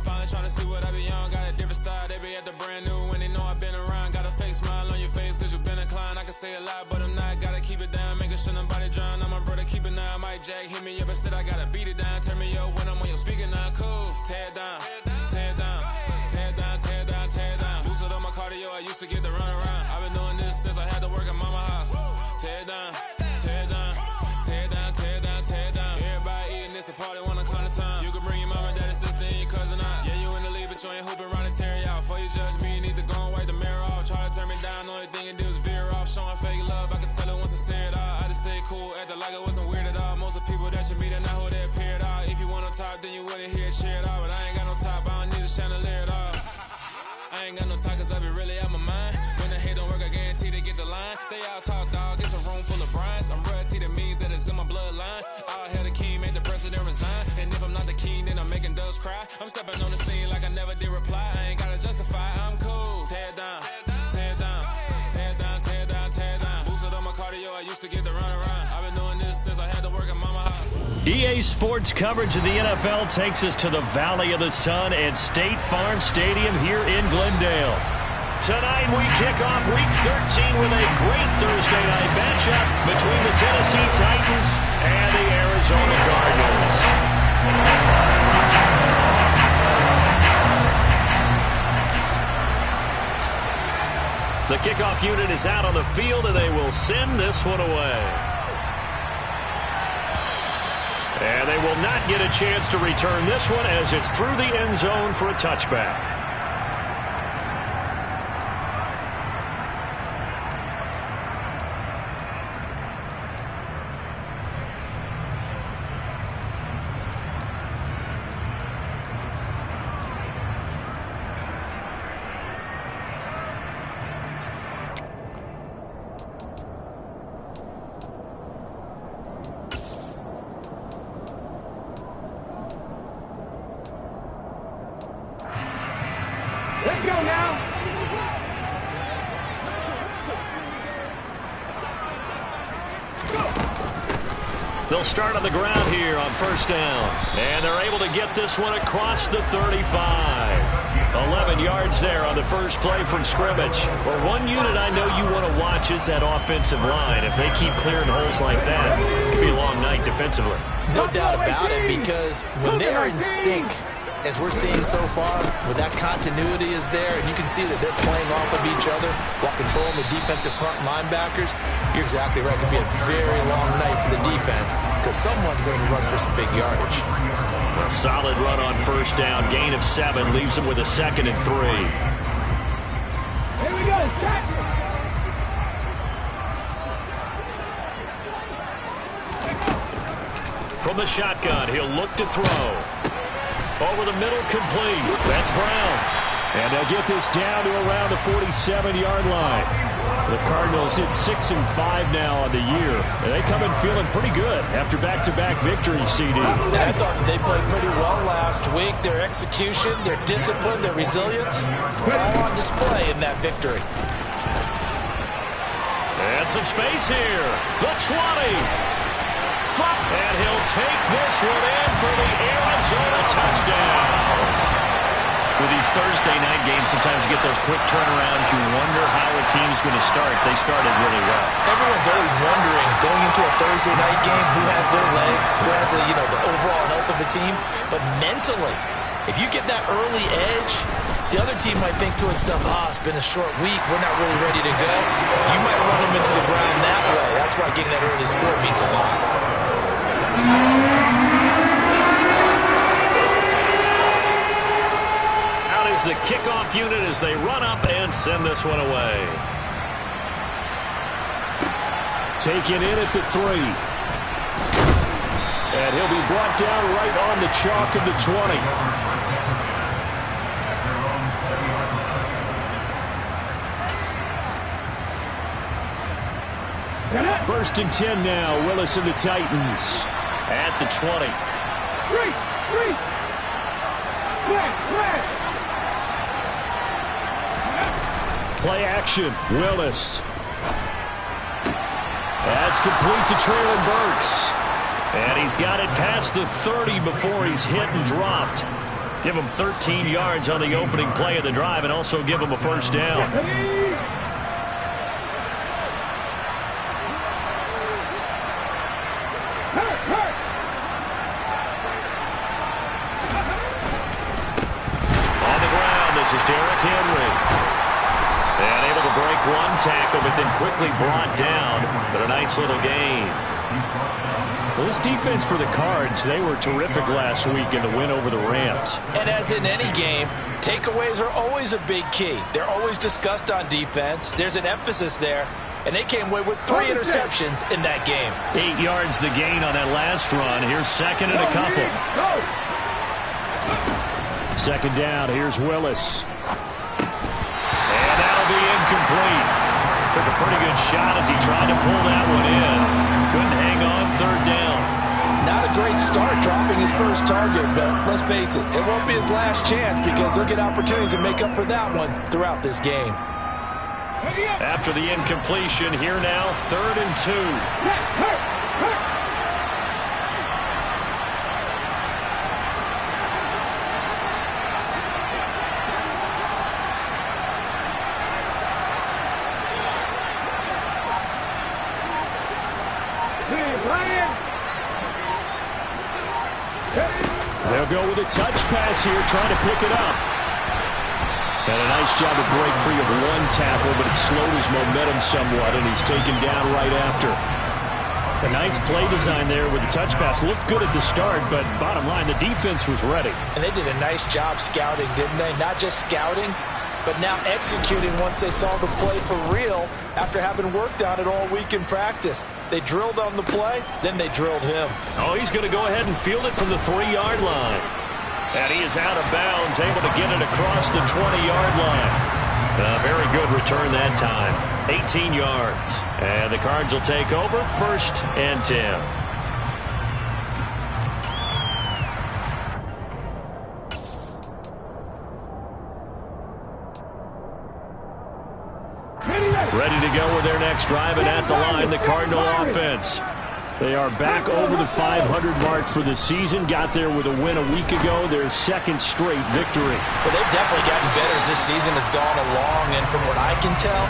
finally trying to see what I be on. Got a different style, they be at the brand new when they know I've been around. Got a fake smile on your face cause you've been inclined. I can say a lot, but I'm not. Gotta keep it down, making sure nobody drown. I'm my brother, keep it down. Mike Jack hit me up and said I gotta beat it down. Turn me up when I'm on your speaker now. Cool, tear it down, tear it down, tear it down, tear it down, tear it down. Lose it on my cardio, I used to get to run around. I've been doing this since I had to work at mama house. Tear it down, tear it down, tear it down, tear it down, tear it down. Everybody eating this a party, one o'clock of time. You can bring your mama, daddy, sister, and your cousin out. Yeah, you in the league, but you ain't hooping around and tear you out. Before you judge me, you need to go and wipe the mirror off. Try to turn me down, the only thing you do is veer off. Showing fake love, I can tell it once I see it all. I just stay cool, acting like it wasn't weird at all. Most of the people that you meet are not who they appear at all. If you want on top, then you wouldn't hear it cheer it all. But I ain't got no top, I don't need a chandelier at all. I ain't got no time cause I be really out my mind. When the hate don't work, I guarantee they get the line. They all talk dog, it's a room full of Bryans. I'm royalty, that means that it's in my bloodline. All hell the king, made the president resign. And if I'm not the king, then I'm making doves cry. I'm stepping on the scene like I never did reply. I ain't gotta justify, I'm cool. Tear it down, tear it down, tear it down, tear it down, tear it down. Boosted on my cardio, I used to get to run around. I've been doing this since I had to work at mama house. EA Sports coverage of the NFL takes us to the Valley of the Sun at State Farm Stadium here in Glendale. Tonight we kick off Week 13 with a great Thursday night matchup between the Tennessee Titans and the Arizona Cardinals. The kickoff unit is out on the field and they will send this one away. And they will not get a chance to return this one as it's through the end zone for a touchback. Let's go now. They'll start on the ground here on first down. And they're able to get this one across the 35. 11 yards there on the first play from scrimmage. For one unit I know you want to watch is that offensive line. If they keep clearing holes like that, it could be a long night defensively. No doubt about it, because when they're in sync, as we're seeing so far, when that continuity is there, and you can see that they're playing off of each other while controlling the defensive front linebackers, you're exactly right. It could be a very long night for the defense because someone's going to run for some big yardage. A solid run on first down. Gain of 7 leaves them with a 2nd and 3. Here we go. From the shotgun, he'll look to throw. Over the middle, complete. That's Brown. And they'll get this down to around the 47-yard line. The Cardinals hit 6-5 now on the year. And they come in feeling pretty good after back-to-back victories, CD. And I thought they played pretty well last week. Their execution, their discipline, their resilience, all on display in that victory. And some space here. The 20. And he'll take this one in for the Arizona touchdown. With these Thursday night games, sometimes you get those quick turnarounds. You wonder how a team's going to start. They started really well. Everyone's always wondering, going into a Thursday night game, who has their legs, who has the overall health of the team. But mentally, if you get that early edge, the other team might think to itself, it's been a short week, we're not really ready to go. You might run them into the ground that way. That's why getting that early score means a lot. Out is the kickoff unit as they run up and send this one away. Taken in at the 3. And he'll be brought down right on the chalk of the 20. First and 10 now. Willis and the Titans at the 20. Play action. Willis. That's complete to Traylon Burks. And he's got it past the 30 before he's hit and dropped. Give them 13 yards on the opening play of the drive and also give them a first down. On the ground, this is Derrick Henry. And able to break one tackle, but then quickly brought down. But a nice little gain. Well, this defense for the Cards, they were terrific last week in the win over the Rams. And as in any game, takeaways are always a big key. They're always discussed on defense. There's an emphasis there. And they came away with 3 interceptions in that game. 8 yards the gain on that last run. Here's second and a couple. Second down, here's Willis. And that'll be incomplete. Took a pretty good shot as he tried to pull that one in. Couldn't hang on, third down. Not a great start dropping his first target, but let's face it, it won't be his last chance because he'll get opportunities to make up for that one throughout this game. After the incompletion, here now, 3rd and 2. They'll go with a touch pass here, trying to pick it up. And a nice job to break free of one tackle, but it slowed his momentum somewhat, and he's taken down right after. A nice play design there with the touch pass. Looked good at the start, but bottom line, the defense was ready. And they did a nice job scouting, didn't they? Not just scouting, but now executing once they saw the play for real after having worked on it all week in practice. They drilled on the play, then they drilled him. Oh, he's going to go ahead and field it from the 3-yard line. And he is out of bounds, able to get it across the 20-yard line. A very good return that time. 18 yards. And the Cards will take over, 1st and 10. Ready to go with their next drive, and at the line, the Cardinal offense. They are back over the 500 mark for the season. Got there with a win a week ago, their 2nd straight victory. Well, they've definitely gotten better as this season has gone along, and from what I can tell,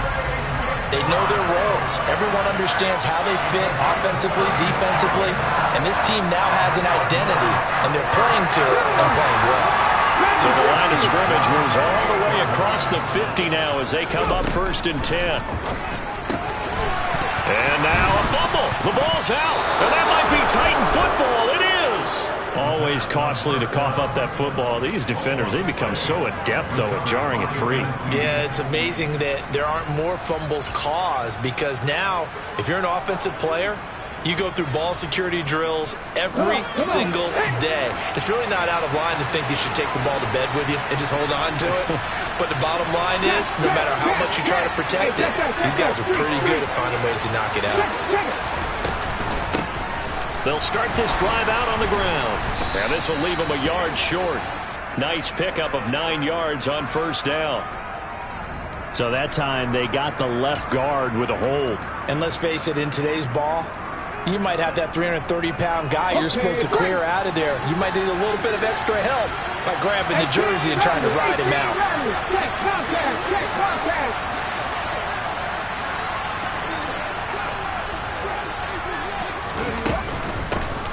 they know their roles. Everyone understands how they fit offensively, defensively, and this team now has an identity, and they're playing to it and playing well. So the line of scrimmage moves all the way across the 50 now as they come up 1st and 10. And now a fumble. The ball's out. And that might be Titan football. It is. Always costly to cough up that football. These defenders, they become so adept, though, at jarring it free. Yeah, it's amazing that there aren't more fumbles caused because now, if you're an offensive player, you go through ball security drills every single day. It's really not out of line to think you should take the ball to bed with you and just hold on to it. But the bottom line is, no matter how much you try to protect it, these guys are pretty good at finding ways to knock it out. They'll start this drive out on the ground. And this will leave them a yard short. Nice pickup of 9 yards on 1st down. So that time they got the left guard with a hold. And let's face it, in today's ball, you might have that 330-pound guy you're supposed to clear out of there. You might need a little bit of extra help by grabbing the jersey and trying to ride him out.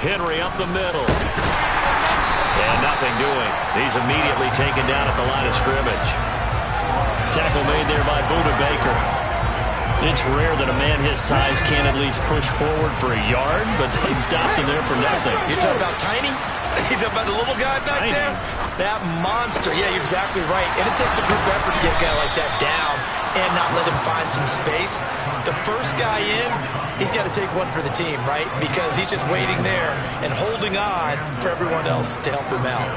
Henry up the middle. And nothing doing. He's immediately taken down at the line of scrimmage. Tackle made there by Buda Baker. It's rare that a man his size can't at least push forward for a yard, but they stopped him there for nothing. You're talking about tiny? You're talking about the little guy back there? That monster. Yeah, you're exactly right. And it takes a group effort to get a guy like that down and not let him find some space. The first guy in, he's got to take one for the team, right? Because he's just waiting there and holding on for everyone else to help him out.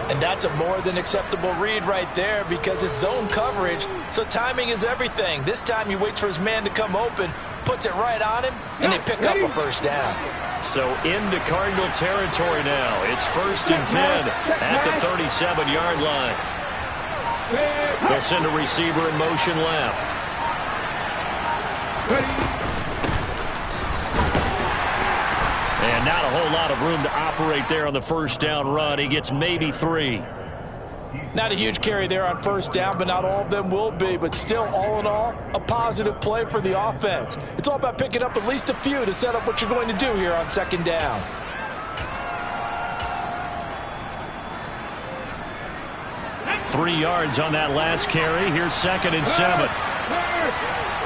And that's a more than acceptable read right there because it's zone coverage, so timing is everything. This time he waits for his man to come open, puts it right on him, and they pick up a 1st down. So into Cardinal territory now. It's 1st and 10 at the 37-yard line. They'll send a receiver in motion left. And not a whole lot of room to operate there on the 1st down run. He gets maybe 3. Not a huge carry there on first down, but not all of them will be. But still, all in all, a positive play for the offense. It's all about picking up at least a few to set up what you're going to do here on second down. Three yards on that last carry. Here's 2nd and 7.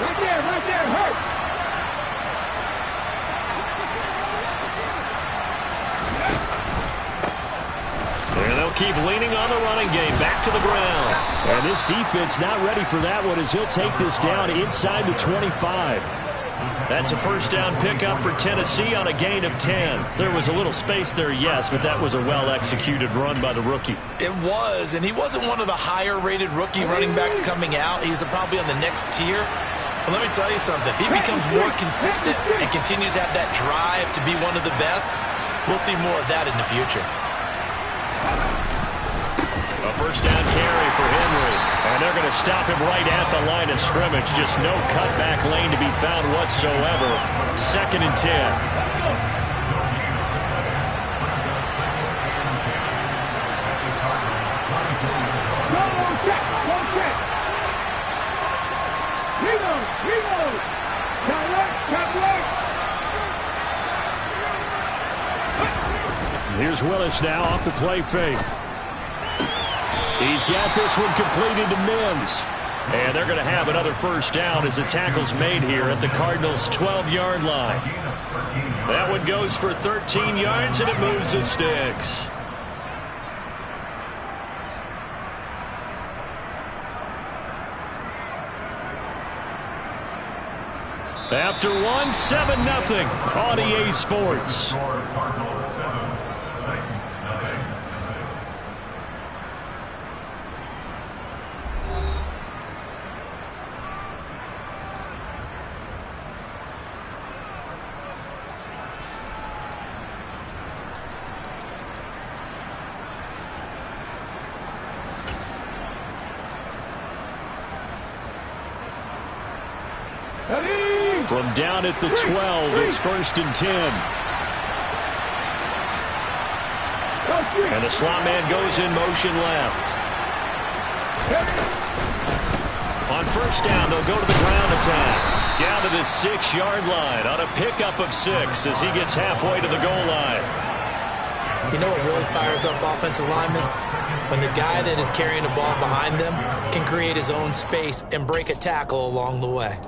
Right there, hurt. And they'll keep leaning on the running game. Back to the ground. And this defense not ready for that one as he'll take this down inside the 25. That's a first down pickup for Tennessee on a gain of 10. There was a little space there, yes, but that was a well-executed run by the rookie. It was, and he wasn't one of the higher-rated rookie running backs coming out. He's probably on the next tier. But let me tell you something. If he becomes more consistent and continues to have that drive to be one of the best, we'll see more of that in the future. A first down carry for Henry. And they're going to stop him right at the line of scrimmage. Just no cutback lane to be found whatsoever. 2nd and 10. Here's Willis now off the play fake. He's got this one completed to Mims. And they're going to have another first down as the tackle's made here at the Cardinals' 12-yard line. That one goes for 13 yards, and it moves the sticks. After one, 7-0 on EA Sports. From down at the 12, it's 1st and 10. And the slot man goes in motion left. On first down, they'll go to the ground attack. Down to the 6-yard line on a pickup of 6 as he gets halfway to the goal line. You know what really fires up offensive linemen? When the guy that is carrying the ball behind them can create his own space and break a tackle along the way.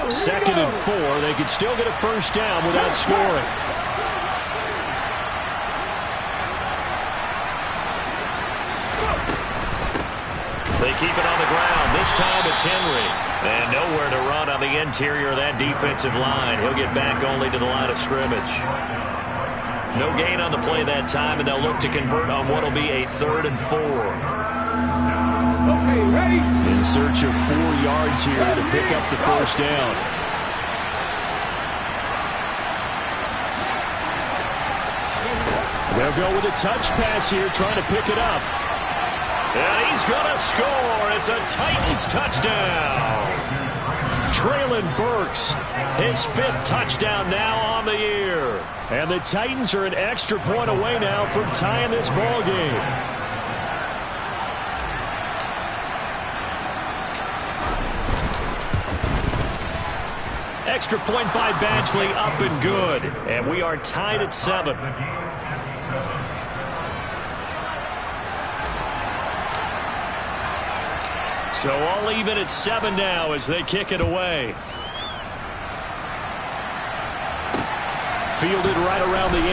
Second and 4. They could still get a first down without scoring. They keep it on the ground. This time it's Henry. And nowhere to run on the interior of that defensive line. He'll get back only to the line of scrimmage. No gain on the play that time, and they'll look to convert on what will be a 3rd and 4. Okay, ready? In search of 4 yards here to pick up the first down. They'll go with a touch pass here, trying to pick it up. And he's going to score. It's a Titans touchdown. Traylon Burks, his 5th touchdown now on the year. And the Titans are an extra point away now from tying this ball game. Extra point by Badgley, up and good. And we are tied at 7. So all even at 7 now as they kick it away. Fielded right around the 8.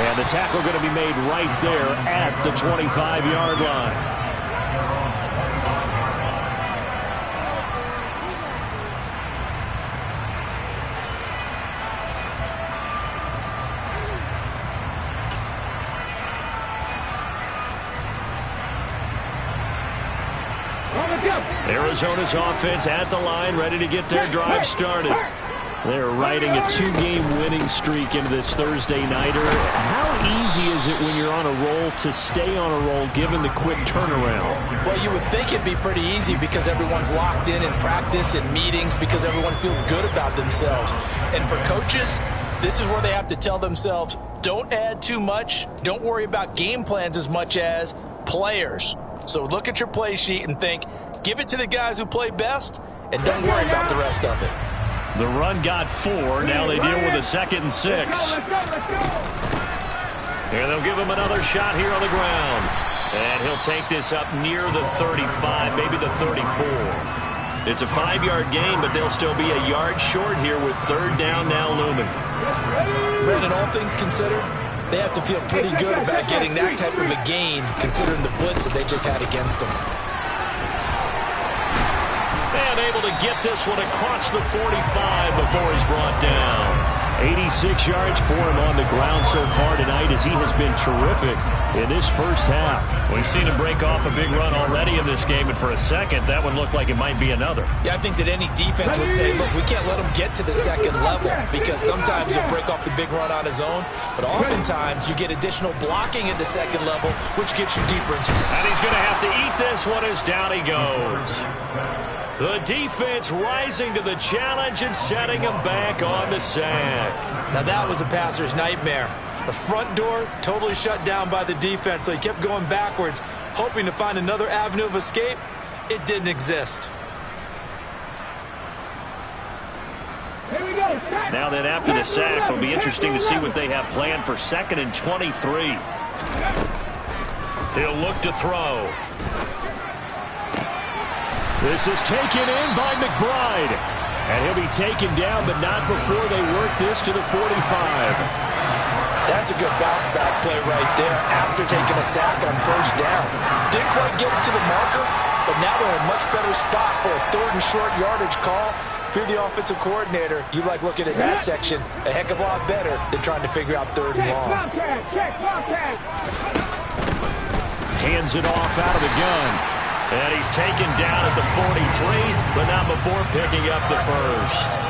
And the tackle going to be made right there at the 25-yard line. Arizona's offense at the line, ready to get their drive started. They're riding a 2-game winning streak into this Thursday nighter. How easy is it when you're on a roll to stay on a roll given the quick turnaround? Well, you would think it'd be pretty easy because everyone's locked in practice and meetings because everyone feels good about themselves. And for coaches, This is where they have to tell themselves, don't add too much. Don't worry about game plans as much as players. So look at your play sheet and think, give it to the guys who play best, and don't worry about the rest of it. The run got 4. Now they deal with a 2nd and 6. And they'll give him another shot here on the ground. And he'll take this up near the 35, maybe the 34. It's a 5-yard gain, but they'll still be a yard short here with 3rd down now looming. Brandon, all things considered, they have to feel pretty good about getting that type of a gain, considering the blitz that they just had against them. And able to get this one across the 45 before he's brought down. 86 yards for him on the ground so far tonight as he has been terrific in this first half. We've seen him break off a big run already in this game, and for a second, that one looked like it might be another. Yeah, I think that any defense would say, look, we can't let him get to the 2nd level because sometimes he'll break off the big run on his own, but oftentimes you get additional blocking at the 2nd level, which gets you deeper into it. And he's going to have to eat this one as down he goes. The defense rising to the challenge and setting him back on the sack. Now that was a passer's nightmare. The front door totally shut down by the defense, so he kept going backwards, hoping to find another avenue of escape. It didn't exist. Here we go. Now then, after the sack, it'll be interesting to see what they have planned for 2nd and 23. He'll look to throw. This is taken in by McBride. And he'll be taken down, but not before they work this to the 45. That's a good bounce back play right there after taking a sack on 1st down. Didn't quite get it to the marker, but now they're in a much better spot for a 3rd and short yardage call. If you're the offensive coordinator, you like looking at that section a heck of a lot better than trying to figure out 3rd and long. Hands it off out of the gun. And he's taken down at the 43, but not before picking up the 1st.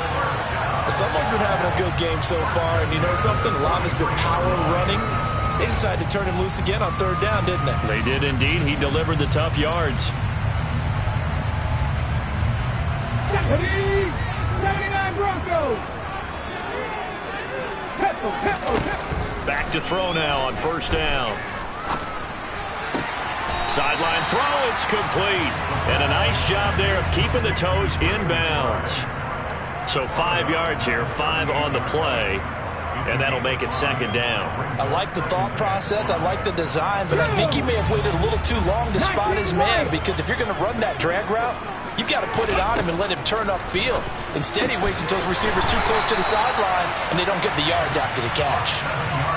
Someone's been having a good game so far, and you know something? A lot of it's been power running. They decided to turn him loose again on 3rd down, didn't they? They did indeed. He delivered the tough yards. 79 Broncos. Back to throw now on 1st down. Sideline throw, it's complete. And a nice job there of keeping the toes inbounds. So 5 yards here, 5 on the play. And that'll make it 2nd down. I like the thought process. I like the design. But I think he may have waited a little too long to spot his man. Because if you're going to run that drag route, you've got to put it on him and let him turn upfield. Instead, he waits until his receiver's too close to the sideline, and they don't get the yards after the catch.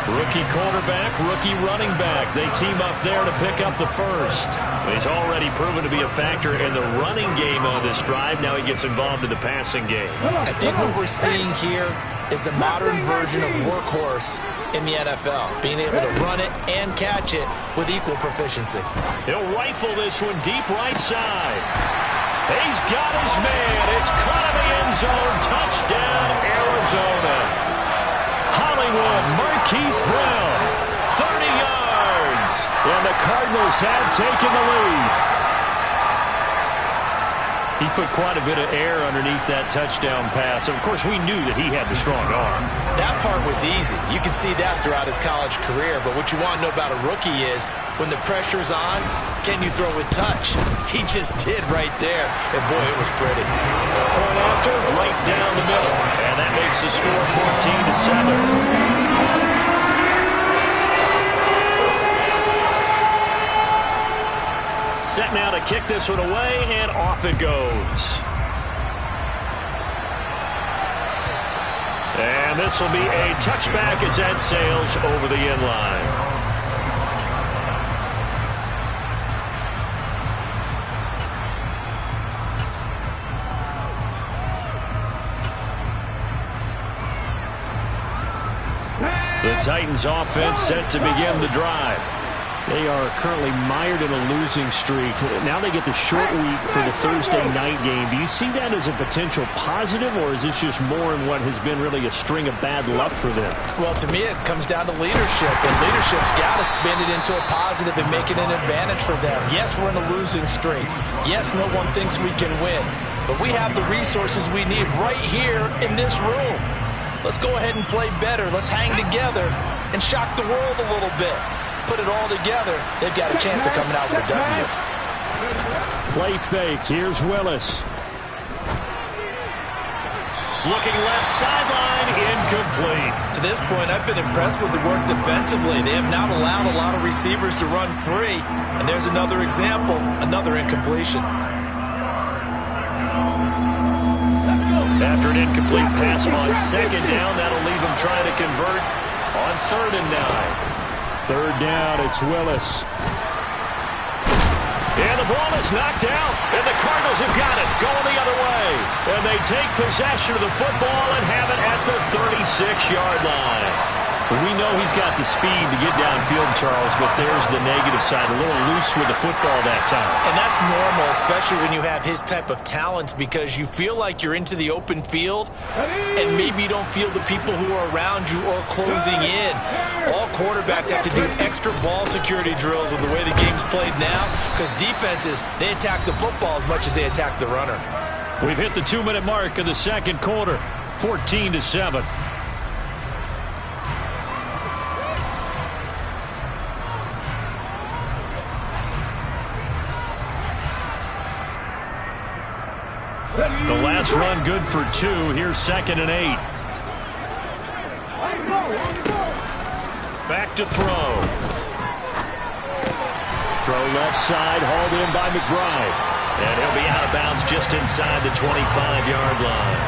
Rookie quarterback, rookie running back. They team up there to pick up the 1st. He's already proven to be a factor in the running game on this drive. Now he gets involved in the passing game. I think what we're seeing here is the modern version of workhorse in the NFL, being able to run it and catch it with equal proficiency. He'll rifle this one deep right side. He's got his man. It's caught in the end zone. Touchdown, Arizona. Hollywood, Marquise Brown, 30 yards. And the Cardinals have taken the lead. He put quite a bit of air underneath that touchdown pass. Of course, we knew that he had the strong arm. That part was easy. You can see that throughout his college career. But what you want to know about a rookie is when the pressure's on, can you throw with touch? He just did right there. And, boy, it was pretty. Point after, right down the middle. And that makes the score 14-7. Set now to kick this one away, and off it goes. And this will be a touchback as that sails over the end line. The Titans offense set to begin the drive. They are currently mired in a losing streak. Now they get the short week for the Thursday night game. Do you see that as a potential positive, or is this just more in what has been really a string of bad luck for them? Well, to me, it comes down to leadership, and leadership's got to spin it into a positive and make it an advantage for them. Yes, we're in a losing streak. Yes, no one thinks we can win, but we have the resources we need right here in this room. let's go ahead and play better. Let's hang together and shock the world a little bit. Put it all together, they've got a chance of coming out with a W. Play fake. Here's Willis. Looking left sideline, incomplete. To this point, I've been impressed with the work defensively. They have not allowed a lot of receivers to run free. And there's another example, another incompletion. After an incomplete pass on second down, that'll leave him trying to convert on 3rd and 9. 3rd down, it's Willis. And the ball is knocked out, and the Cardinals have got it, going the other way. And they take possession of the football and have it at the 36-yard line. We know he's got the speed to get downfield, Charles, but there's the negative side, a little loose with the football that time. And that's normal, especially when you have his type of talents, because you feel like you're into the open field, and maybe you don't feel the people who are around you or closing in. All quarterbacks have to do extra ball security drills with the way the game's played now, because defenses, they attack the football as much as they attack the runner. We've hit the 2-minute mark of the second quarter, 14-7. The last run good for 2. Here's 2nd and 8. Back to throw. Throw left side, hauled in by McBride. And he'll be out of bounds just inside the 25-yard line.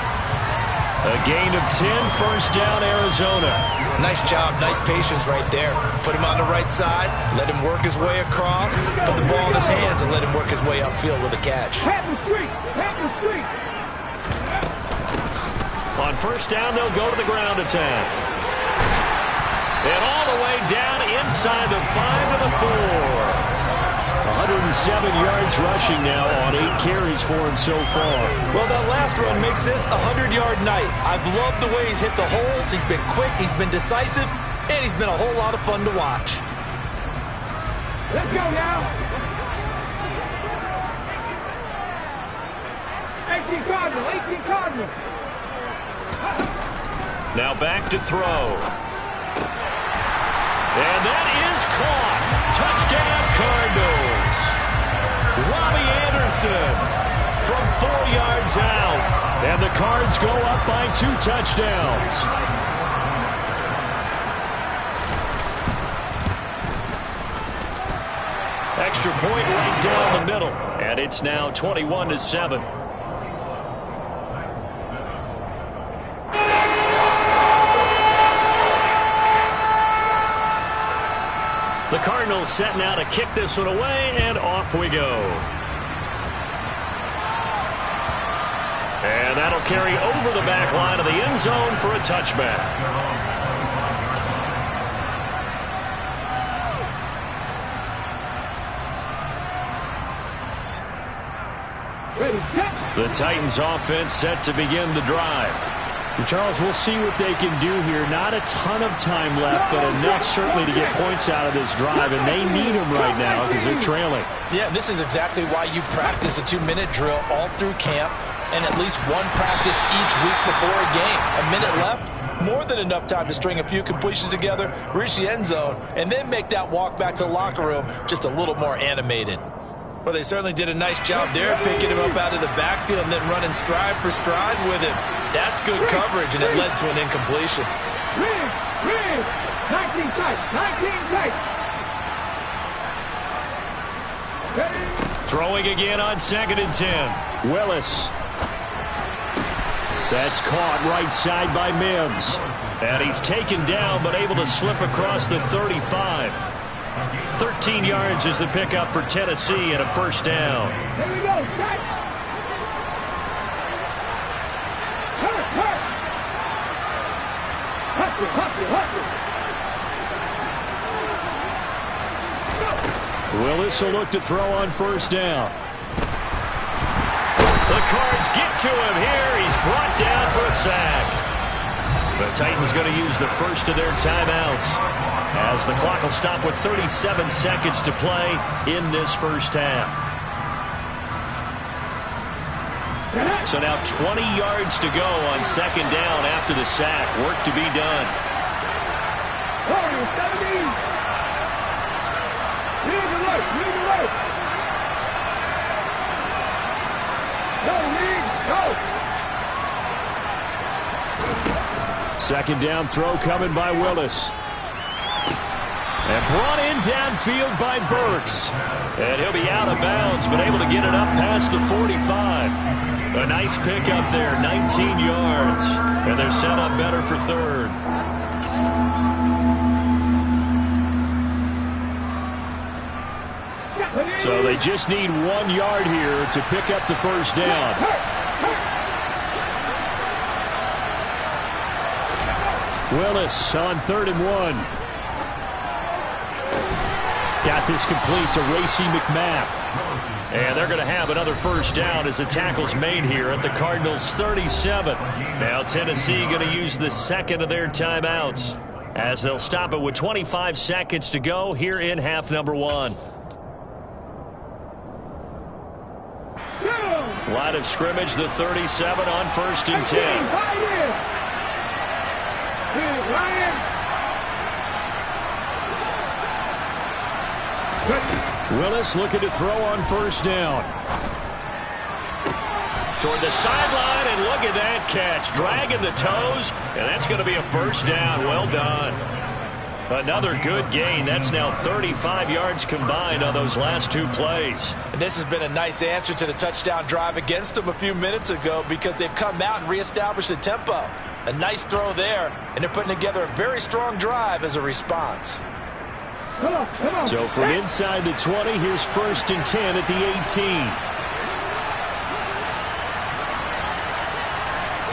A gain of 10, 1st down, Arizona. Nice job, nice patience right there. Put him on the right side, let him work his way across, put the ball in his hands, and let him work his way upfield with a catch. On 1st down, they'll go to the ground attack. And all the way down inside the 5 to the 4. 107 yards rushing now on 8 carries for him so far. Well, that last run makes this a 100-yard night. I've loved the way he's hit the holes. He's been quick, he's been decisive, and he's been a whole lot of fun to watch. Let's go now. 18 Cardinals. Now back to throw. And that is caught. Touchdown, Cardinals. Robbie Anderson from 4 yards out. And the Cards go up by 2 touchdowns. Extra point right down the middle. And it's now 21-7. The Cardinals setting out to kick this one away, and off we go. And that'll carry over the back line of the end zone for a touchback. The Titans offense set to begin the drive. Charles, we'll see what they can do here. Not a ton of time left, but enough certainly to get points out of this drive, and they need them right now because they're trailing. Yeah, this is exactly why you practice a 2-minute drill all through camp and at least one practice each week before a game. A minute left, more than enough time to string a few completions together, reach the end zone, and then make that walk back to the locker room just a little more animated. Well, they certainly did a nice job there, picking him up out of the backfield and then running stride for stride with him. That's good coverage, and it led to an incompletion. 19 tight. Throwing again on 2nd and 10. Willis. That's caught right side by Mims. And he's taken down, but able to slip across the 35. 13 yards is the pickup for Tennessee and a 1st down. Here we go. Willis will look to throw on 1st down. The Cards get to him here. He's brought down for a sack. The Titans going to use the first of their timeouts as the clock will stop with 37 seconds to play in this first half. So now 20 yards to go on second down after the sack. Work to be done. 17. Lead the rope. Go, lead, go. Second down throw coming by Willis. And brought in downfield by Burks. And he'll be out of bounds, but able to get it up past the 45. A nice pickup there, 19 yards. And they're set up better for third. So they just need 1 yard here to pick up the first down. Willis on 3rd and 1. Got this complete to Racey McMath. And they're going to have another first down as the tackle's made here at the Cardinals' 37. Now Tennessee going to use the second of their timeouts as they'll stop it with 25 seconds to go here in half number 1. Line of scrimmage, the 37 on 1st and 10. Willis looking to throw on 1st down. Toward the sideline, and look at that catch. Dragging the toes, and that's going to be a first down. Well done. Another good gain. That's now 35 yards combined on those last 2 plays. And this has been a nice answer to the touchdown drive against them a few minutes ago because they've come out and reestablished the tempo. A nice throw there, and they're putting together a very strong drive as a response. Come on. So from inside the 20, here's 1st and 10 at the 18.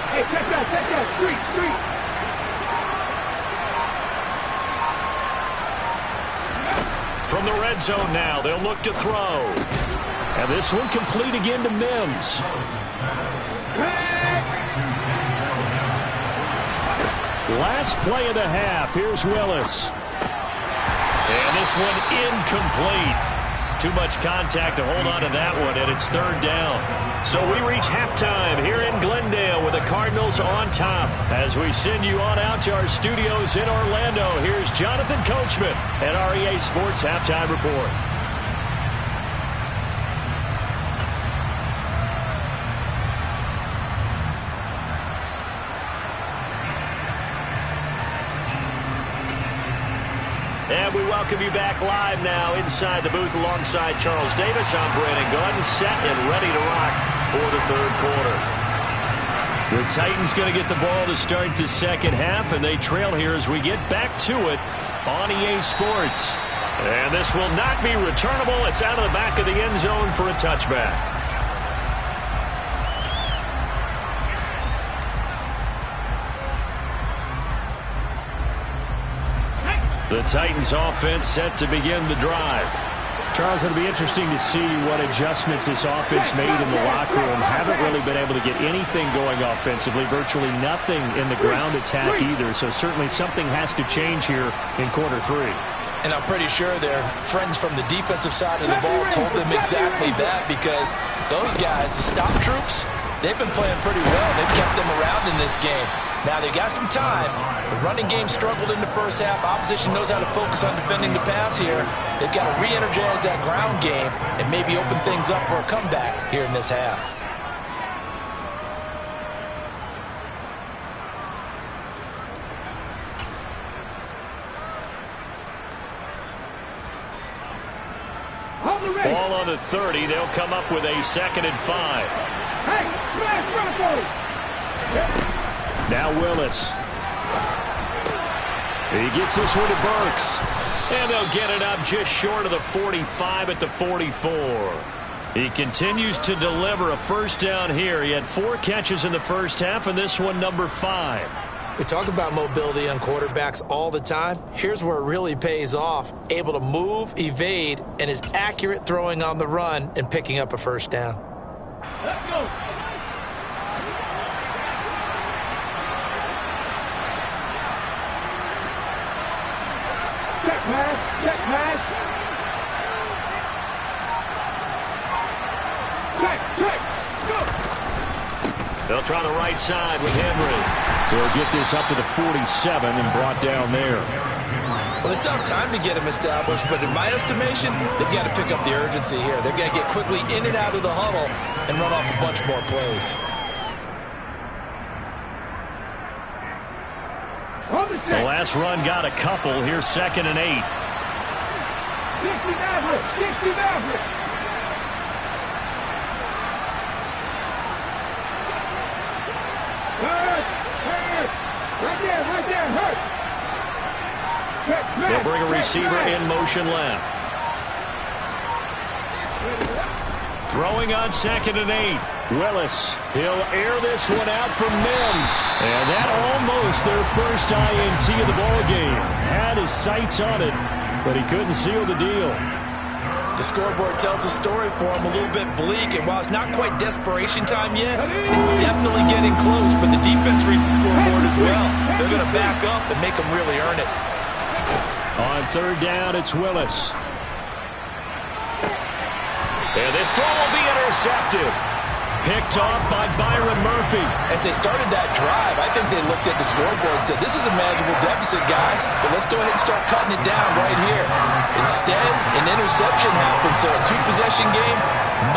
Hey, check that. Street. From the red zone now, they'll look to throw. And this one complete again to Mims. Last play of the half. Here's Willis. And this one incomplete. Too much contact to hold on to that one, and it's 3rd down. So we reach halftime here in Glendale with the Cardinals on top. As we send you on out to our studios in Orlando, here's Jonathan Coachman at REA Sports Halftime Report. And we welcome you back live now inside the booth alongside Charles Davis. I'm Brandon Gordon, set and ready to rock for the 3rd quarter. The Titans going to get the ball to start the second half, and they trail here as we get back to it on EA Sports. And this will not be returnable. It's out of the back of the end zone for a touchback. The Titans offense set to begin the drive. Charles, it'll be interesting to see what adjustments this offense made in the locker room. Haven't really been able to get anything going offensively, virtually nothing in the ground attack either. So certainly something has to change here in quarter 3. And I'm pretty sure their friends from the defensive side of the ball told them exactly that because those guys, the stop troops, they've been playing pretty well. They've kept them around in this game. Now, they got some time. The running game struggled in the first half. Opposition knows how to focus on defending the pass here. They've got to re-energize that ground game and maybe open things up for a comeback here in this half. Ball on the 30. They'll come up with a 2nd and 5. Hey, smash Bronco! Now Willis. He gets this one to Burks. And they'll get it up just short of the 45 at the 44. He continues to deliver a first down here. He had 4 catches in the first half, and this one number 5. We talk about mobility on quarterbacks all the time. Here's where it really pays off. Able to move, evade, and is accurate throwing on the run and picking up a first down. Let's go! Check pass. Check, go! They'll try the right side with Henry. They'll get this up to the 47 and brought down there. Well, they still have time to get him established, but in my estimation, they've got to pick up the urgency here. They've got to get quickly in and out of the huddle and run off a bunch more plays. The last run got a couple. Here's 2nd and 8. 60 Maverick! 60 Maverick! Hurt! Right there, hurt! They'll bring a receiver in motion left. Throwing on 2nd and 8. Willis. He'll air this one out from Mims. And that almost their first INT of the ballgame. Had his sights on it, but he couldn't seal the deal. The scoreboard tells a story for him, a little bit bleak, and while it's not quite desperation time yet, it's definitely getting close, but the defense reads the scoreboard as well. They're going to back up and make them really earn it. On 3rd down, it's Willis. And this throw will be intercepted. Picked off by Byron Murphy. As they started that drive, I think they looked at the scoreboard and said, this is a manageable deficit, guys, but let's go ahead and start cutting it down right here. Instead, an interception happens, so a 2-possession game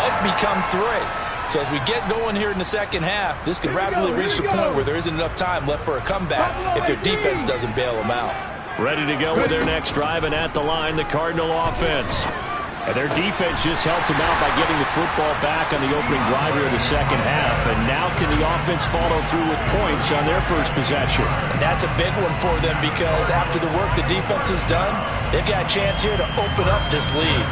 might become 3. So as we get going here in the second half, this could rapidly reach the point where there isn't enough time left for a comeback if their defense doesn't bail them out. Ready to go with their next drive, and at the line, the Cardinal offense. And their defense just helped them out by getting the football back on the opening drive here in the second half. And now can the offense follow through with points on their first possession? And that's a big one for them because after the work the defense has done, they've got a chance here to open up this lead.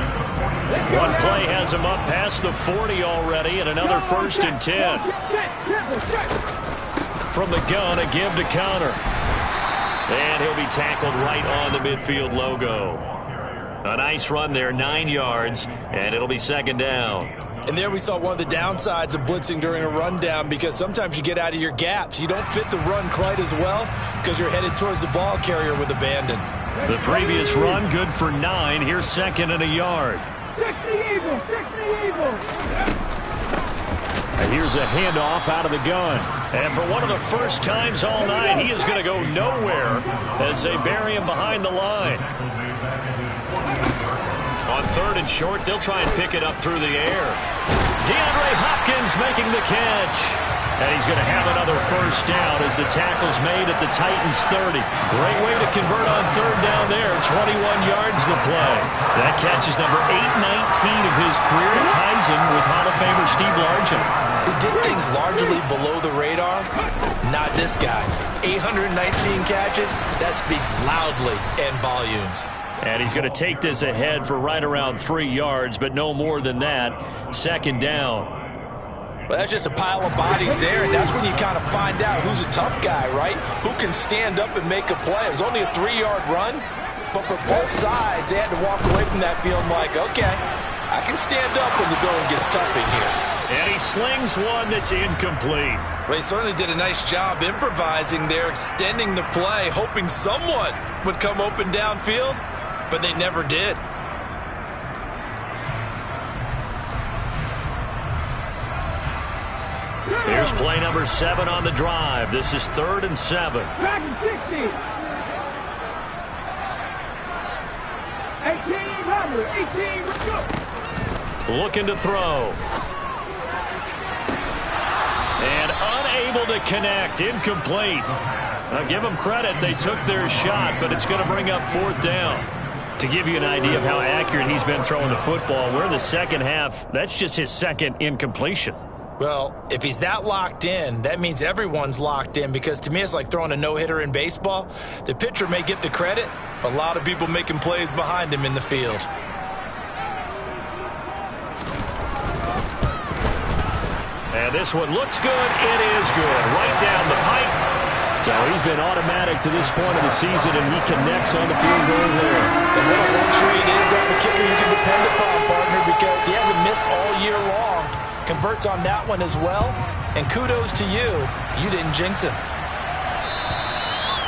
One play has them up past the 40 already, and another 1st and 10. From the gun, a give to Connor. And he'll be tackled right on the midfield logo. A nice run there, 9 yards, and it'll be 2nd down. And there we saw one of the downsides of blitzing during a rundown, because sometimes you get out of your gaps. You don't fit the run quite as well because you're headed towards the ball carrier with abandon. The previous run, good for 9. Here's 2nd and a yard. 60 Eagles! 60 Eagles! And here's a handoff out of the gun. And for one of the first times all night, he is going to go nowhere as they bury him behind the line. On 3rd and short, they'll try and pick it up through the air. DeAndre Hopkins making the catch. And he's going to have another first down as the tackle's made at the Titans' 30. Great way to convert on 3rd down there. 21 yards the play. That catch is number 819 of his career. It ties him with Hall of Famer Steve Largent, who did things largely below the radar. Not this guy. 819 catches. That speaks loudly in volumes. And he's going to take this ahead for right around 3 yards, but no more than that. 2nd down. Well, that's just a pile of bodies there, and that's when you kind of find out who's a tough guy, right? Who can stand up and make a play. It was only a 3-yard run, but for both sides, they had to walk away from that feeling like, okay, I can stand up when the going gets tough in here. And he slings one that's incomplete. Well, he certainly did a nice job improvising there, extending the play, hoping someone would come open downfield, but they never did. Here's play number 7 on the drive. This is 3rd and 7. Back and 60. 18, number 18, let's go. Looking to throw. And unable to connect. Incomplete. Now give them credit. They took their shot, but it's going to bring up 4th down. To give you an idea of how accurate he's been throwing the football, we're in the second half. That's just his 2nd incompletion. Well, if he's that locked in, that means everyone's locked in, because to me it's like throwing a no-hitter in baseball. The pitcher may get the credit, but a lot of people making plays behind him in the field. And this one looks good. It is good. Right down the pipe. So he's been automatic to this point of the season, and he connects on the field goal there. And what a luxury it is to have a kicker you can depend upon, partner, because he hasn't missed all year long. Converts on that one as well. And kudos to you. You didn't jinx him.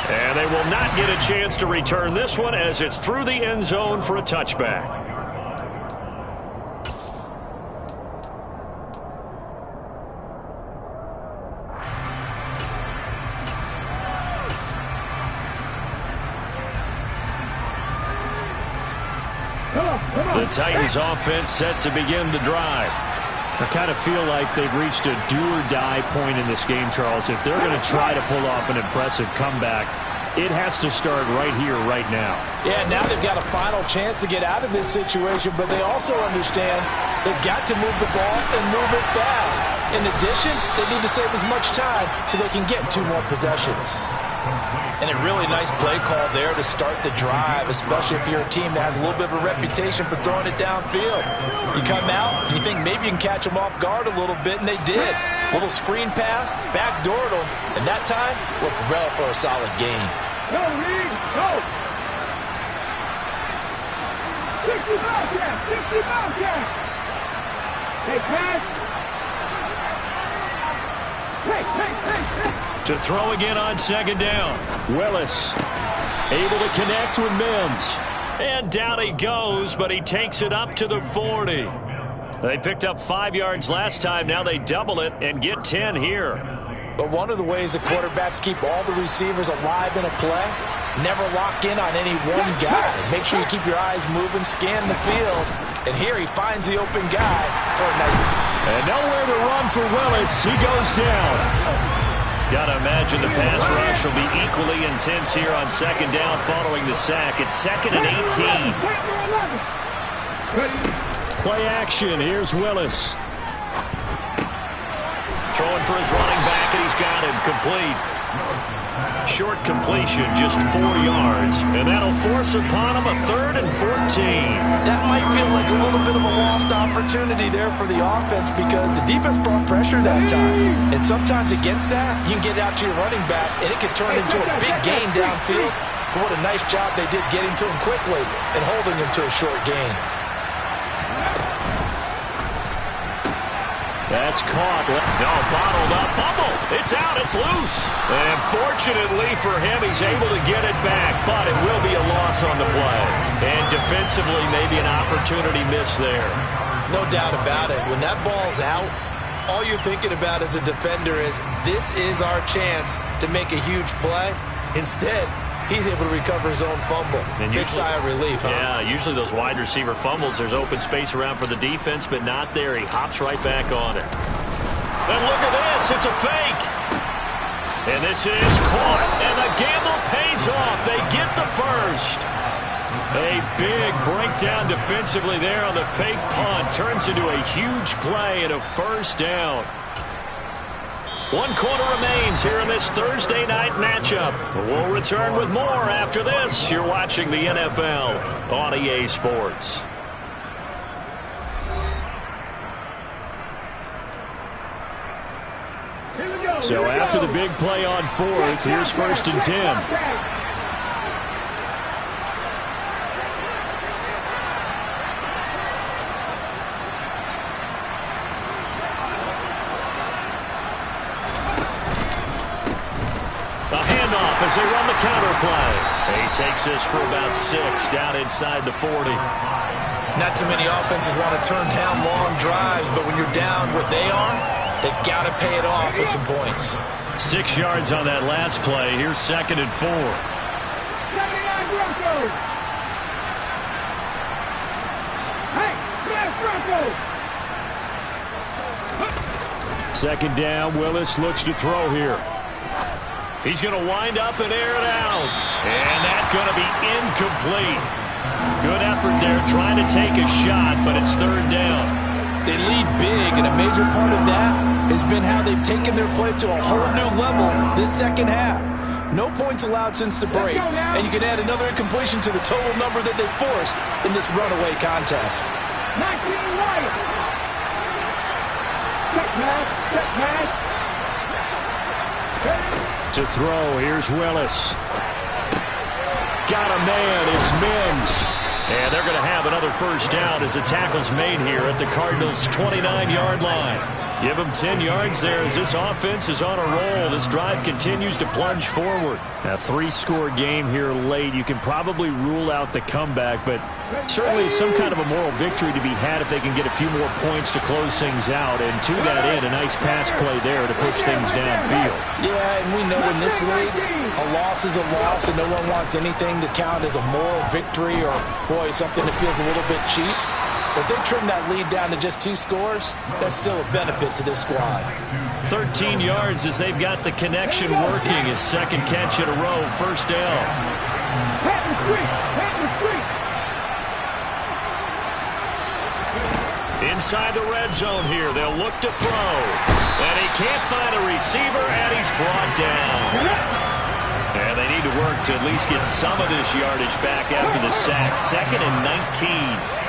And they will not get a chance to return this one as it's through the end zone for a touchback. The Titans offense set to begin the drive. I kind of feel like they've reached a do-or-die point in this game, Charles. If they're going to try to pull off an impressive comeback, it has to start right here, right now. Yeah, now they've got a final chance to get out of this situation, but they also understand they've got to move the ball and move it fast. In addition, they need to save as much time so they can get 2 more possessions. And a really nice play call there to start the drive, especially if you're a team that has a little bit of a reputation for throwing it downfield. You come out and you think maybe you can catch them off guard a little bit, and they did. Little screen pass, backdoored them, and that time looked well for a solid gain. Go, Reed, go! 60 Bobcats, 60 Bobcats! Hey, pass! Hey! To throw again on second down. Willis able to connect with Mims. And down he goes, but he takes it up to the 40. They picked up 5 yards last time. Now they double it and get 10 here. But one of the ways the quarterbacks keep all the receivers alive in a play, never lock in on any one guy. Make sure you keep your eyes moving, scan the field. And here he finds the open guy for a nice. And nowhere to run for Willis. He goes down. Got to imagine the pass rush will be equally intense here on second down following the sack. It's 2nd and 18. Play action. Here's Willis. Throwing for his running back, and he's got him complete. Short completion, just 4 yards. And that'll force upon him a 3rd and 14. That might feel like a little bit of a lost opportunity there for the offense because the defense brought pressure that time. And sometimes against that, you can get out to your running back, and it can turn into a big gain downfield. But what a nice job they did getting to him quickly and holding him to a short gain. That's caught. No, bottled up. Fumble. It's out. It's loose. And fortunately for him, he's able to get it back. But it will be a loss on the play. And defensively, maybe an opportunity miss there. No doubt about it. When that ball's out, all you're thinking about as a defender is, this is our chance to make a huge play. Instead, he's able to recover his own fumble. And big sigh of relief, huh? Yeah, usually those wide receiver fumbles, there's open space around for the defense, but not there. He hops right back on it. And look at this. It's a fake. And this is caught. And the gamble pays off. They get the first. A big breakdown defensively there on the fake punt. Turns into a huge play and a first down. 1 quarter remains here in this Thursday night matchup. We'll return with more after this. You're watching the NFL on EA Sports. So after the big play on 4th, here's 1st and 10. As they run the counter play. He takes this for about 6 down inside the 40. Not too many offenses want to turn down long drives, but when you're down what they are, they've got to pay it off with some points. 6 yards on that last play. Here's 2nd and 4. 79 Broncos. Hey, Broncos. 2nd down. Willis looks to throw here. He's going to wind up and air it out. And that's going to be incomplete. Good effort there trying to take a shot, but it's 3rd down. They lead big, and a major part of that has been how they've taken their play to a whole new level this second half. No points allowed since the break, and you can add another incompletion to the total number that they forced in this runaway contest. 19 right. Check pass. To throw, here's Willis. Got a man, it's Mims. And they're going to have another first down as the tackle's made here at the Cardinals' 29-yard line. Give him 10 yards there as this offense is on a roll. This drive continues to plunge forward. A 3-score game here late. You can probably rule out the comeback, but certainly some kind of a moral victory to be had if they can get a few more points to close things out. And to that end, a nice pass play there to push things downfield. Yeah, and we know in this league, a loss is a loss, and no one wants anything to count as a moral victory or, boy, something that feels a little bit cheap. But if they trim that lead down to just 2 scores, that's still a benefit to this squad. 13 yards as they've got the connection working. His second catch in a row, first down. Inside the red zone here, they'll look to throw. And he can't find a receiver, and he's brought down. And they need to work to at least get some of this yardage back after the sack. 2nd and 19.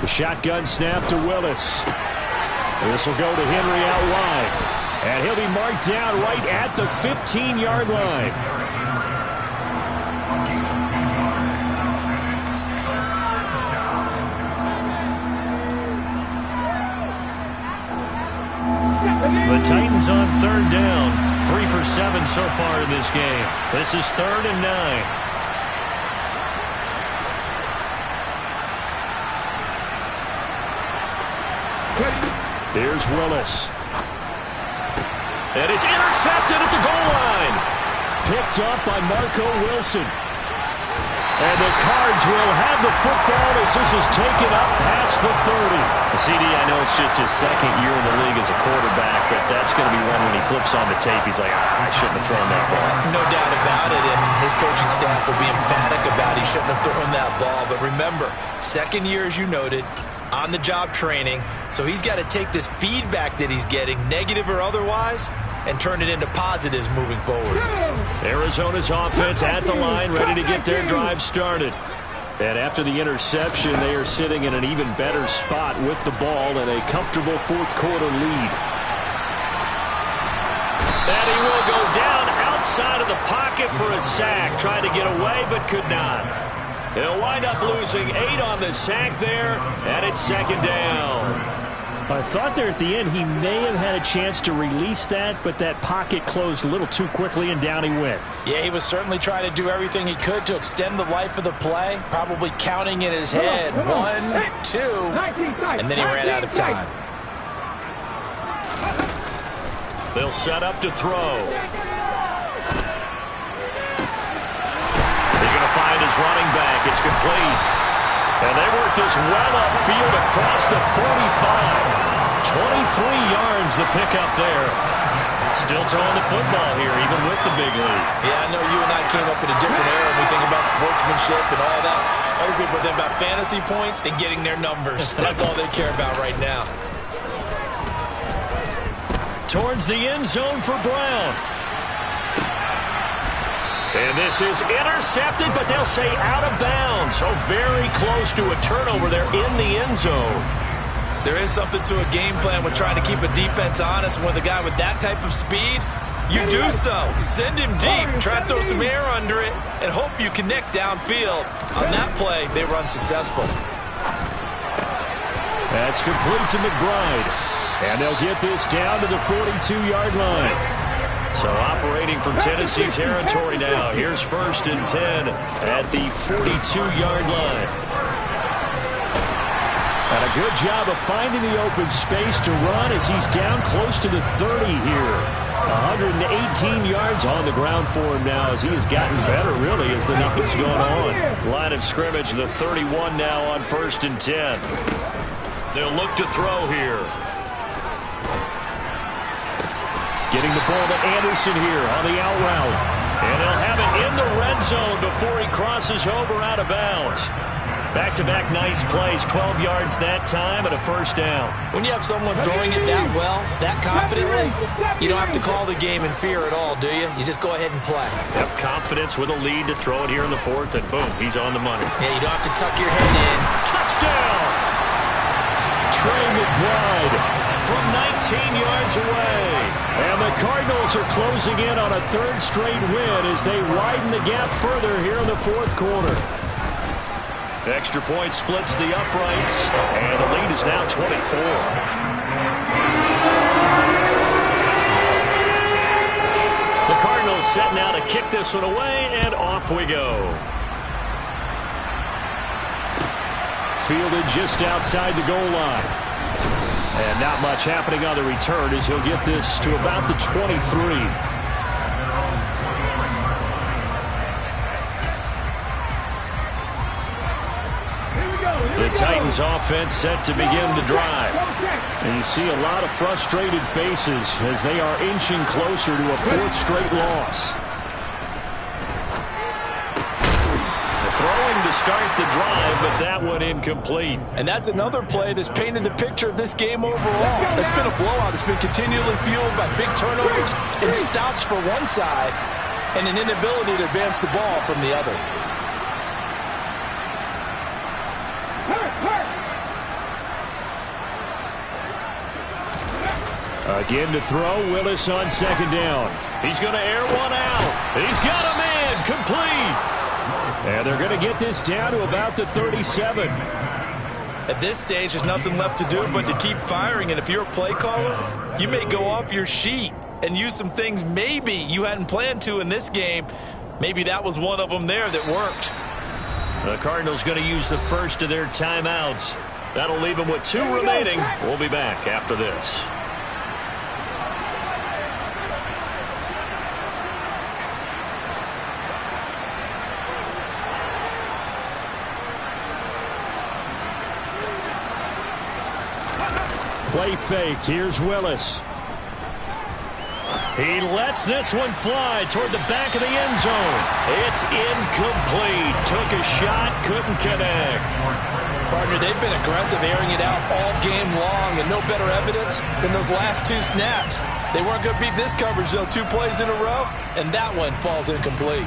The shotgun snap to Willis. This will go to Henry out wide. And he'll be marked down right at the 15-yard line. The Titans on 3rd down. 3 for 7 so far in this game. This is 3rd and 9. Here's Willis. And it's intercepted at the goal line. Picked up by Marco Wilson. And the Cards will have the football as this is taken up past the 30. CD, I know it's just his 2nd year in the league as a quarterback, but that's going to be one when he flips on the tape. He's like, I shouldn't have thrown that ball. No doubt about it, and his coaching staff will be emphatic about he shouldn't have thrown that ball. But remember, 2nd year, as you noted, on-the-job training, so he's got to take this feedback that he's getting, negative or otherwise, and turn it into positives moving forward. Arizona's offense at the line, ready to get their drive started. And after the interception, they are sitting in an even better spot with the ball and a comfortable 4th quarter lead. And he will go down outside of the pocket for a sack. Tried to get away, but could not. He'll wind up losing 8 on the sack there, and it's 2nd down. I thought there at the end he may have had a chance to release that, but that pocket closed a little too quickly, and down he went. Yeah, he was certainly trying to do everything he could to extend the life of the play, probably counting in his head. 1, 2, and then he ran out of time. They'll set up to throw. He's going to find his running back. It's complete. And they work this well upfield across the 45. 23 yards the pickup there. Still throwing the football here, even with the big lead. Yeah, I know you and I came up in a different era. We think about sportsmanship and all that. Other people think about fantasy points and getting their numbers. That's all they care about right now. Towards the end zone for Brown. And this is intercepted, but they'll say out of bounds. So very close to a turnover there in the end zone. There is something to a game plan with trying to keep a defense honest. And with a guy with that type of speed, you do so. Send him deep. Try to throw some air under it and hope you connect downfield. On that play, they were unsuccessful. That's complete to McBride. And they'll get this down to the 42-yard line. So operating from Tennessee territory now. Here's 1st and 10 at the 42-yard line. And a good job of finding the open space to run as he's down close to the 30 here. 118 yards on the ground for him now as he has gotten better, really, as the night's gone on. Line of scrimmage, the 31 now on 1st and 10. They'll look to throw here. Getting the ball to Anderson here on the out route. And they'll have it in the red zone before he crosses over out of bounds. Back-to-back nice plays, 12 yards that time and a 1st down. When you have someone throwing it that well, that confidently, you don't have to call the game in fear at all, do you? You just go ahead and play. Have confidence with a lead to throw it here in the 4th, and boom, he's on the money. Yeah, you don't have to tuck your head in. Touchdown! Trey McBride from 19 yards away. And the Cardinals are closing in on a 3rd straight win as they widen the gap further here in the 4th quarter. Extra point splits the uprights, and the lead is now 24. The Cardinals set now to kick this one away, and off we go. Fielded just outside the goal line. And not much happening on the return as he'll get this to about the 23. The Titans offense set to begin the drive. And you see a lot of frustrated faces as they are inching closer to a fourth straight loss. Throwing to start the drive, but that one incomplete. And that's another play that's painted the picture of this game overall. It's been a blowout. It's been continually fueled by big turnovers and stops for one side and an inability to advance the ball from the other. Again to throw. Willis on second down. He's going to air one out. He's got a man complete. And they're going to get this down to about the 37. At this stage, there's nothing left to do but to keep firing. And if you're a play caller, you may go off your sheet and use some things maybe you hadn't planned to in this game. Maybe that was one of them there that worked. The Cardinals going to use the first of their timeouts. That'll leave them with 2 remaining. We'll be back after this. Play fake. Here's Willis. He lets this one fly toward the back of the end zone. It's incomplete. Took a shot, couldn't connect. Partner, they've been aggressive, airing it out all game long, and no better evidence than those last 2 snaps. They weren't going to beat this coverage, though. 2 plays in a row, and that one falls incomplete.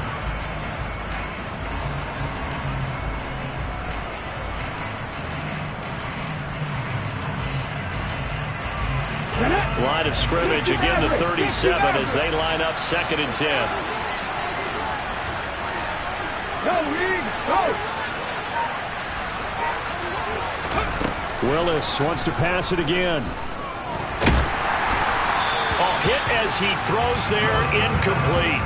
Line of scrimmage, again the 37 as they line up 2nd and 10. Willis wants to pass it again. Hit as he throws there, incomplete.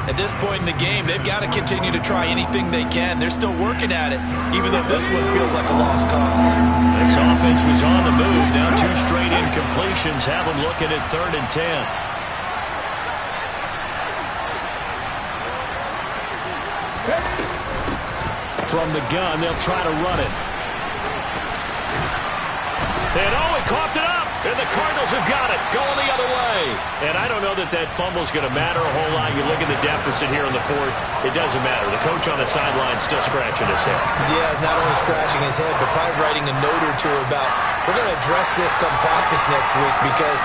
At this point in the game, they've got to continue to try anything they can. They're still working at it, even though this one feels like a lost cause. This offense was on the move. Now 2 straight incompletions have them looking at 3rd and 10. From the gun, they'll try to run it. And he coughed it up. And the Cardinals have got it, going the other way. And I don't know that that fumble is going to matter a whole lot. You look at the deficit here in the 4th, it doesn't matter. The coach on the sideline still scratching his head. Yeah, not only scratching his head, but probably writing a note or 2 about, we're going to address this come practice next week because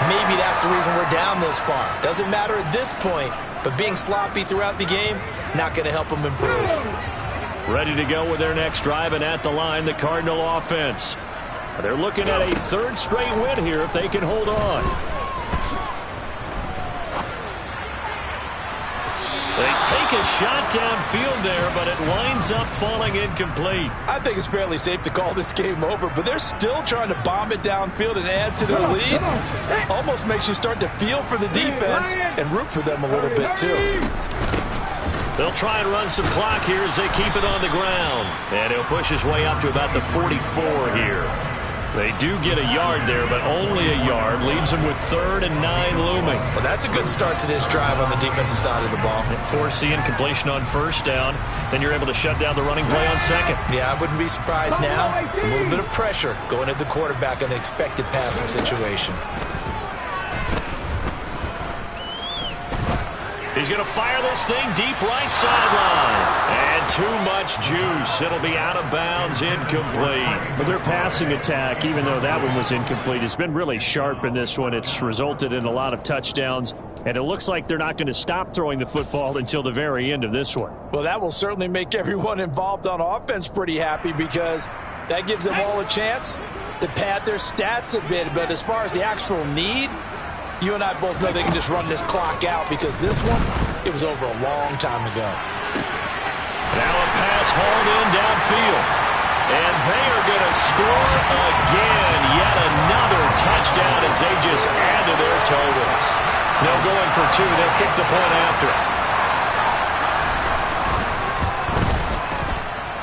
maybe that's the reason we're down this far. Doesn't matter at this point, but being sloppy throughout the game, not going to help them improve. Ready to go with their next drive, and at the line, the Cardinal offense. They're looking at a 3rd straight win here if they can hold on. They take a shot downfield there, but it winds up falling incomplete. I think it's fairly safe to call this game over, but they're still trying to bomb it downfield and add to their lead. Almost makes you start to feel for the defense and root for them a little bit, too. They'll try and run some clock here as they keep it on the ground. And he'll push his way up to about the 44 here. They do get a yard there, but only a yard. Leaves them with 3rd and 9 looming. Well, that's a good start to this drive on the defensive side of the ball. Forcing completion on 1st down. Then you're able to shut down the running play on 2nd. Yeah, I wouldn't be surprised now. A little bit of pressure going at the quarterback in an expected passing situation. He's going to fire this thing deep right sideline. And too much juice. It'll be out of bounds, incomplete. But their passing attack, even though that one was incomplete, has been really sharp in this one. It's resulted in a lot of touchdowns. And it looks like they're not going to stop throwing the football until the very end of this one. Well, that will certainly make everyone involved on offense pretty happy because that gives them all a chance to pad their stats a bit. But as far as the actual need, you and I both know they can just run this clock out because this one, it was over a long time ago. Now a pass pass hauled in downfield. And they are going to score again. Yet another touchdown as they just add to their totals. No going for two. They'll kick the point after.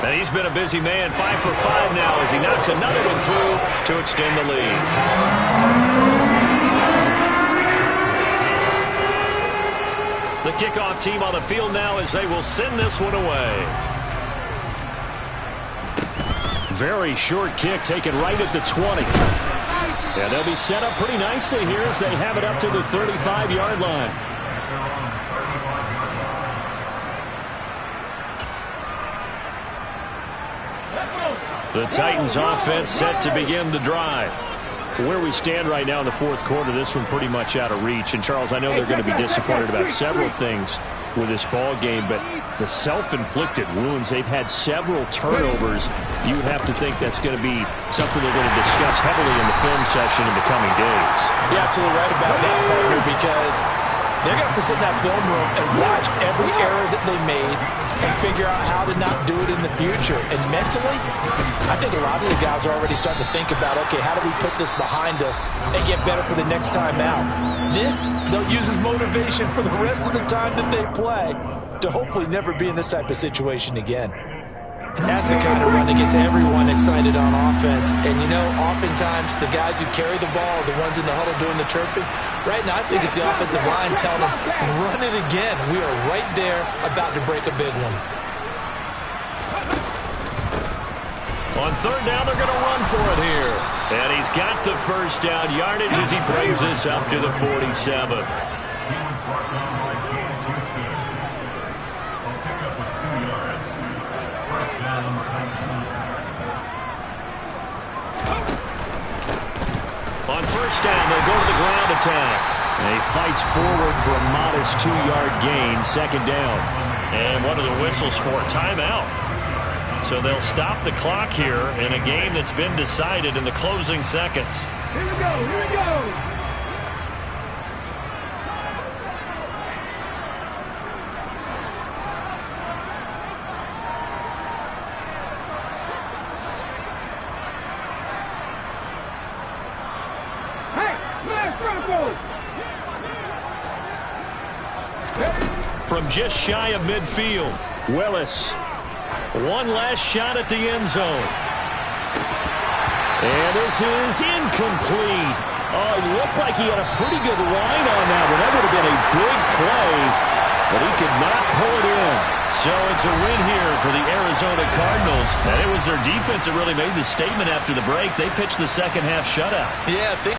And he's been a busy man. 5 for 5 now as he knocks another one through to extend the lead. The kickoff team on the field now as they will send this one away. Very short kick taken right at the 20. And they'll be set up pretty nicely here as they have it up to the 35-yard line. The Titans offense set to begin the drive. Where we stand right now in the fourth quarter, this one pretty much out of reach. And, Charles, I know they're going to be disappointed about several things with this ball game, but the self-inflicted wounds, they've had several turnovers. You would have to think that's going to be something they're going to discuss heavily in the film session in the coming days. You're absolutely right about that, partner, because they're going to have to sit in that film room and watch every error that they made and figure out how to not do it in the future. And mentally, I think a lot of the guys are already starting to think about, okay, how do we put this behind us and get better for the next time out? This, they'll use as motivation for the rest of the time that they play to hopefully never be in this type of situation again. And that's the kind of run that gets everyone excited on offense. And, you know, oftentimes the guys who carry the ball are the ones in the huddle doing the chirping. Right now, I think it's the offensive line telling them, run it again. We are right there about to break a big one. On third down, they're going to run for it here. And he's got the first down yardage as he brings this up to the 47. On first down, they'll go to the ground attack. And he fights forward for a modest 2-yard gain, second down. And what are the whistles for? Timeout. So they'll stop the clock here in a game that's been decided in the closing seconds. Here we go, here we go. From just shy of midfield, Willis. One last shot at the end zone. And this is incomplete. Oh, it looked like he had a pretty good line on that one. That would have been a big play, but he could not pull it in. So it's a win here for the Arizona Cardinals. And it was their defense that really made the statement after the break. They pitched the second half shutout. Yeah,